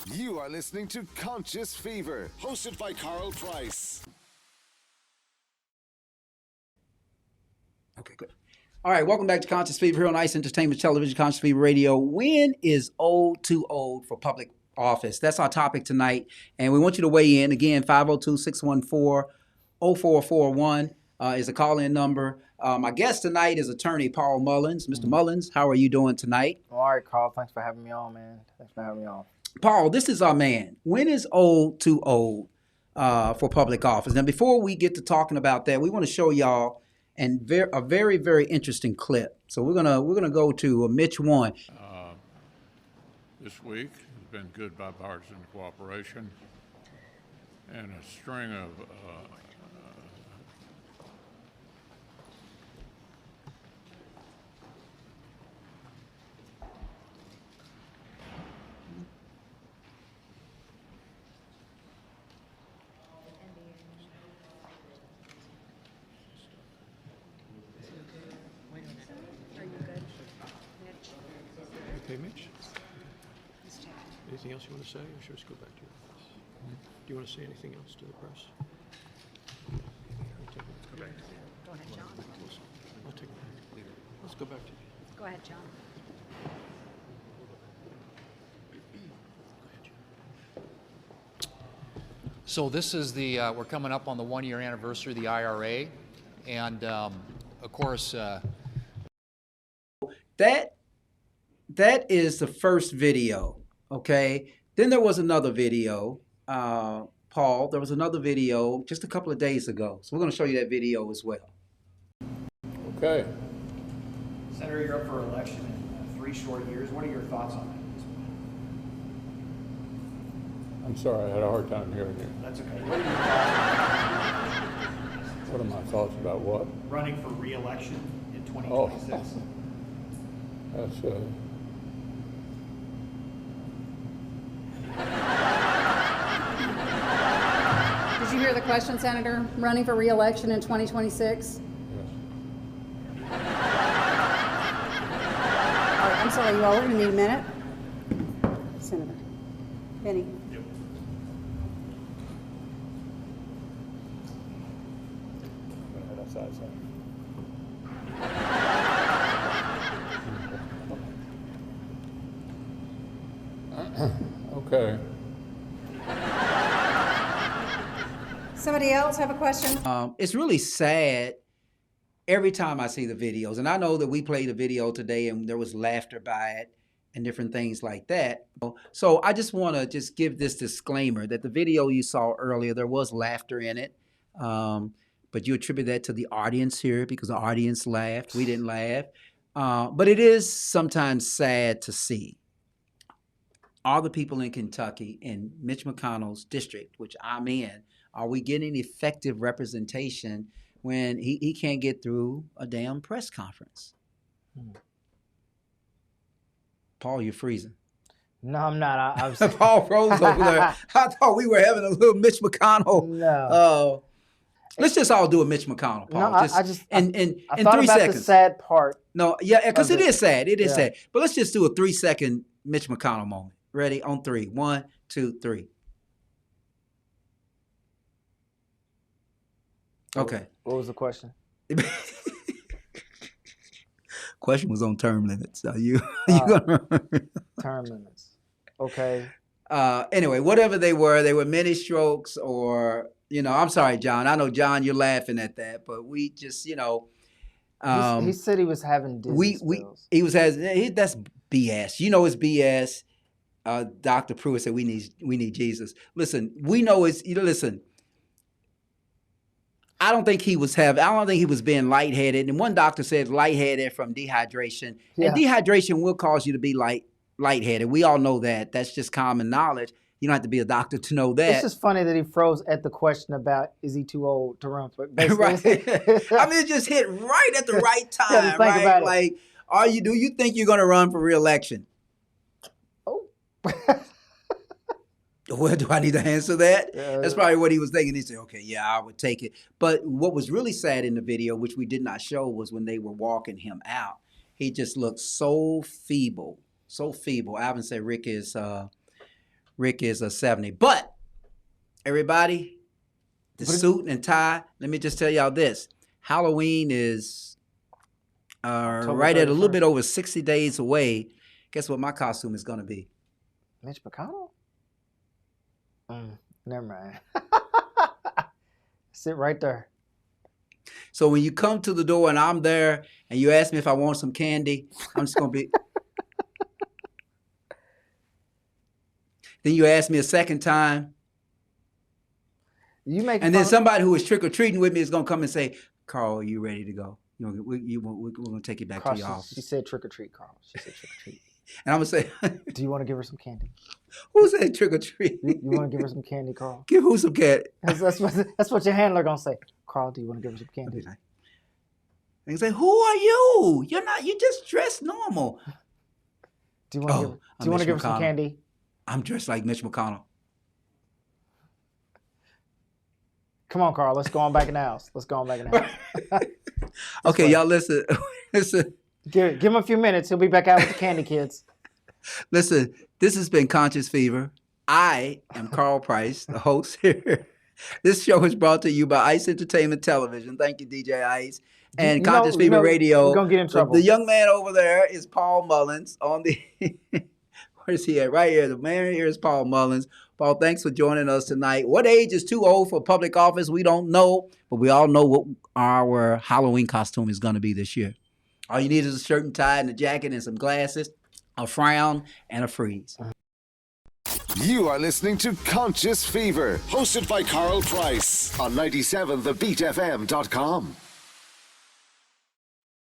You are listening to Conscious Fever, hosted by Carl Price. Okay, good. All right, welcome back to Conscious Fever here on Ice Entertainment Television, Conscious Fever Radio. When is old too old for public office? That's our topic tonight, and we want you to weigh in. Again, 502-614-0441 is a call-in number. My guest tonight is attorney Paul Mullins. Mr. Mullins, how are you doing tonight? All right, Carl. Thanks for having me on, man. Thanks for having me on. Paul, this is our man. When is old too old for public office? Now, before we get to talking about that, we want to show y'all a very, very interesting clip. So we're gonna go to Mitch one. This week has been good bipartisan cooperation and a string of Okay, Mitch? Anything else you want to say, or should we just go back to your office? Do you want to say anything else to the press? Go back. Go ahead, John. I'll take it. Let's go back to you. Go ahead, John. So this is we're coming up on the 1-year anniversary of the IRA, and of course, That is the first video, okay? Then there was another video, Paul. There was another video just a couple of days ago. So we're going to show you that video as well. okay. Senator, you're up for election in 3 short years. What are your thoughts on that? I'm sorry, I had a hard time hearing you. That's okay. What are your thoughts What are my thoughts about what? on running for re-election in 2026? That's Did you hear the question, Senator? Running for re-election in 2026? yes. All right, I'm sorry, you all. We're going to need a minute. Senator. Benny. That's outside. Okay. Somebody else have a question? It's really sad every time I see the videos. And I know that we played a video today and there was laughter by it and different things like that. So I just want to just give this disclaimer that the video you saw earlier, there was laughter in it. But you attribute that to the audience here because the audience laughed. We didn't laugh. But it is sometimes sad to see all the people in Kentucky in Mitch McConnell's district, which I'm in, are we getting effective representation when he can't get through a damn press conference? Paul, you're freezing. No, I'm not. I was. Paul froze over there. I thought we were having a little Mitch McConnell. No. Let's just all do a Mitch McConnell, Paul. No, I thought in 3 about seconds. the sad part. No, yeah, because it it. is sad. It is Yeah. sad. But let's just do a 3-second Mitch McConnell moment. Ready? On 3. 1, 2, 3. Okay. What was the question? Question was on term limits. Are you gonna Term limits. Okay. anyway, whatever they were mini strokes or, I'm sorry, John. I know, John, you're laughing at that, but we just, He said he was having Disney spills. That's BS. You know it's BS. Dr. Pruitt said we need Jesus. Listen, we know listen. I don't think he was being lightheaded. And one doctor said lightheaded from dehydration. Yeah. And dehydration will cause you to be lightheaded. We all know that. That's just common knowledge. You don't have to be a doctor to know that. It's just funny that he froze at the question about is he too old to run for Right. I mean, it just hit right at the right time, think right? about it. Like, do you think you're going to run for re-election? Oh. Well, do I need to answer that? Yeah. That's probably what he was thinking. He said, okay, yeah, I would take it. But what was really sad in the video, which we did not show, was when they were walking him out. He just looked so feeble, so feeble. Alvin said Rick is Rick is a 70. But everybody, the suit and tie, let me just tell y'all this. Halloween is right at a little bit over 60 days away. Guess what my costume is going to be? Mitch McConnell? Never mind. Sit right there. So when you come to the door and I'm there and you ask me if I want some candy, I'm just going to be... Then you ask me a second time. You make and then somebody who is trick-or-treating with me is going to come and say, Carl, are you ready to go? We're going to take you back Carl, to your office. She said trick-or-treat, Carl. She said trick-or-treat. And I'm going to say... Do you want to give her some candy? Who said trick-or-treat? You want to give her some candy, Carl? Give who some candy? That's what your handler going to say. Carl, do you want to give her some candy? And say, who are you? You're not, you just dressed normal. Do you want to give her some candy? I'm dressed like Mitch McConnell. Come on, Carl. Let's go on back in the house. Okay, y'all listen. Listen. Give him a few minutes. He'll be back out with the candy kids. Listen, this has been Conscious Fever. I am Carl Price, the host here. This show is brought to you by Ice Entertainment Television. Thank you, DJ Ice. And Conscious Fever Radio. We're going to get in trouble. The young man over there is Paul Mullins on the... Where's he at? Right here. The man here is Paul Mullins. Paul, thanks for joining us tonight. What age is too old for public office? We don't know, but we all know what our Halloween costume is going to be this year. All you need is a shirt and tie and a jacket and some glasses, a frown, and a freeze. You are listening to Conscious Fever, hosted by Carl Price on 97thebeatfm.com.